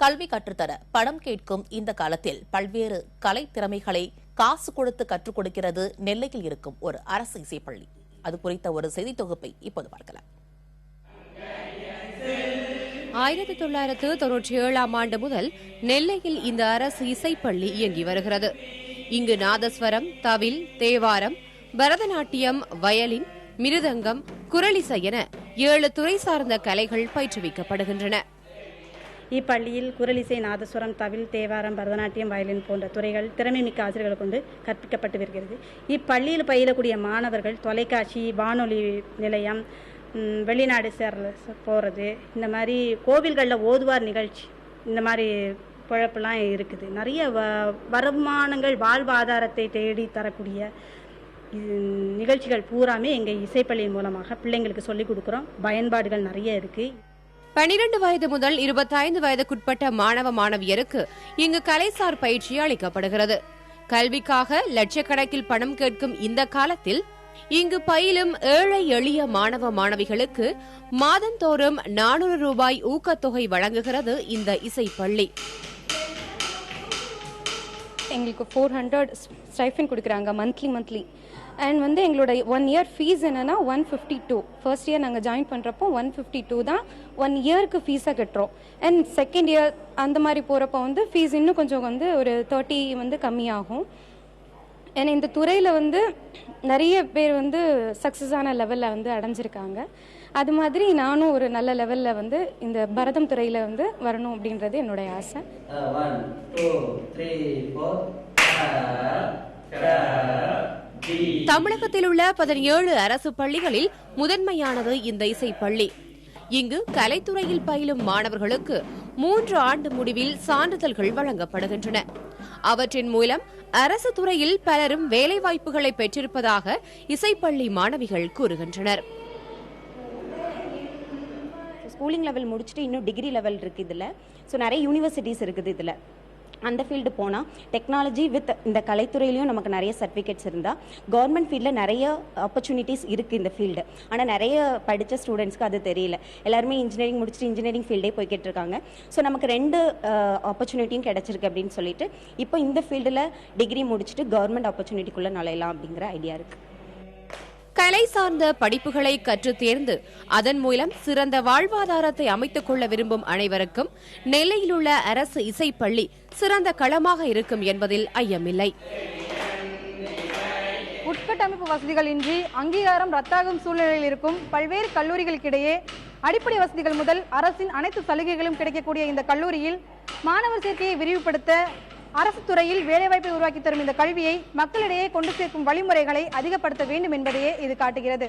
கல்வி கற்றுத்தர பணம் கேட்கும் இந்த காலத்தில் பல்வேறு கலை திறமைகளை காசு கொடுத்து கற்றுக் கொடுக்கிறது நெல்லையில் இருக்கும் ஒரு அரசு இசைப்பள்ளி. அது குறித்த ஒரு செய்தி தொகுப்பை இப்போது பார்க்கலாம். 1997 முதல் நெல்லையில் இந்த அரசு இசைப்பள்ளி இயங்கி வருகிறது. இங்கு நாதஸ்வரம், தவில், தேவாரம், பரதநாட்டியம், வயலின், மிருதங்கம், குரலிசை என 7 துறை சார்ந்த கலைகள் பயிற்றுவிக்கப்படுகின்றன. இப்பள்ளியில் குரலிசை, நாதஸ்வரம், தவில், தேவாரம், பரதநாட்டியம், வயலின் போன்ற துறைகள் திறமைமிக்க ஆசிரியர்களை கொண்டு கற்பிக்கப்பட்டு வருகிறது. இப்பள்ளியில் பயிலக்கூடிய மாணவர்கள் தொலைக்காட்சி, வானொலி நிலையம், வெளிநாடு போகிறது, இந்த மாதிரி கோவில்களில் ஓதுவார் நிகழ்ச்சி, இந்த மாதிரி குழப்பெல்லாம் இருக்குது. நிறைய வருமானங்கள், வாழ்வாதாரத்தை தேடி தரக்கூடிய நிகழ்ச்சிகள் பூராமே எங்கள் இசைப்பள்ளியின் மூலமாக பிள்ளைங்களுக்கு சொல்லிக் கொடுக்குறோம். பயன்பாடுகள் நிறைய இருக்குது. 12 வயது முதல் 25 வயதுக்குட்பட்ட மாணவ மாணவியருக்கு இங்கு கலைசார் பயிற்சி அளிக்கப்படுகிறது. கல்விக்காக லட்சக்கணக்கில் பணம் கேட்கும் இந்த காலத்தில் இங்கு பயிலும் ஏழை எளிய மாணவ மாணவிகளுக்கு மாதந்தோறும் 400 ரூபாய் ஊக்கத்தொகை வழங்குகிறது இந்த இசைப்பள்ளி. எங்களுக்கு 400 ஸ்டைஃபன் கொடுக்குறாங்க மந்த்லி. அண்ட் எங்களோட 1 இயர் ஃபீஸ் என்னன்னா 152. ஃபர்ஸ்ட் இயர் நாங்கள் ஜாயின் பண்ணுறப்போ 152 தான் 1 இயருக்கு ஃபீஸாக கட்டுறோம். அண்ட் செகண்ட் இயர் அந்த மாதிரி போகிறப்போ ஃபீஸ் இன்னும் கொஞ்சம் ஒரு 30 கம்மியாகும். ஏன்னா இந்த துறையில் நிறைய பேர் சக்ஸஸான லெவலில் அடைஞ்சிருக்காங்க. அது மாதிரி நானும் ஒரு நல்ல லெவலில் இந்த பரதம் துறையில் வரணும் அப்படின்றது என்னுடைய ஆசை. 1 2 3 4 தமிழகத்தில் உள்ள 17 அரசு பள்ளிகளில் முதன்மையானது இந்த இசைப்பள்ளி. இங்கு கலைத்துறையில் பயிலும் மாணவர்களுக்கு 3 ஆண்டு முடிவில் சான்றிதழ்கள் வழங்கப்படுகின்றன. அவற்றின் மூலம் அரசு துறையில் பலரும் வேலைவாய்ப்புகளை பெற்றிருப்பதாக இசைப்பள்ளி மாணவிகள் கூறுகின்றனர். ஸ்கூலிங் லெவல் முடிச்சுட்டு இன்னும் டிகிரி லெவல் இருக்குது இதில். ஸோ நிறைய யூனிவர்சிட்டிஸ் இருக்குது இதில். அந்த ஃபீல்டு போனால் டெக்னாலஜி வித் இந்த கலைத்துறையிலையும் நமக்கு நிறைய சர்டிஃபிகேட்ஸ் இருந்தால் கவர்மெண்ட் ஃபீல்டில் நிறைய ஆப்பர்ச்சுனிட்டிஸ் இருக்குது இந்த ஃபீல்டு. ஆனால் நிறைய படித்த ஸ்டூடெண்ட்ஸ்க்கு அது தெரியல. எல்லாருமே இன்ஜினியரிங் முடிச்சுட்டு இன்ஜினியரிங் ஃபீல்டே போய்கிட்டு இருக்காங்க. ஸோ நமக்கு 2 ஆப்பர்ச்சுனிட்டியும் கிடச்சிருக்கு அப்படின்னு சொல்லிட்டு இப்போ இந்த ஃபீல்டில் டிகிரி முடிச்சுட்டு கவர்மெண்ட் ஆப்பர்ச்சுனிட்டிக்குள்ளே நுழையலாம் அப்படிங்கிற ஐடியா இருக்குது. கலை சார்ந்த படிப்புகளை கற்று தேர்ந்து அதன் மூலம் சிறந்த வாழ்வாதாரத்தை அமைத்துக் கொள்ள விரும்பும் அனைவருக்கும் நெல்லையில் உள்ள அரசு இசைப்பள்ளி சிறந்த களமாக இருக்கும் என்பதில் ஐயமில்லை. உட்கட்டமைப்பு வசதிகளின்றி அங்கீகாரம் ரத்தாகும் சூழ்நிலையில் இருக்கும் பல்வேறு கல்லூரிகளுக்கிடையே அடிப்படை வசதிகள் முதல் அரசின் அனைத்து சலுகைகளும் கிடைக்கக்கூடிய இந்த கல்லூரியில் மாணவர் சேர்க்கையை விரிவுபடுத்த அரசு துறையில் வேலைவாய்ப்பை உருவாக்கி தரும் இந்த கல்வியை மக்களிடையே கொண்டு சேர்க்கும் வழிமுறைகளை அதிகப்படுத்த வேண்டும் என்பதையே இது காட்டுகிறது.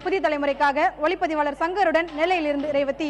புதிய தலைமுறைக்காக ஒளிப்பதிவாளர் சங்கருடன் நெல்லையிலிருந்து ரேவதி.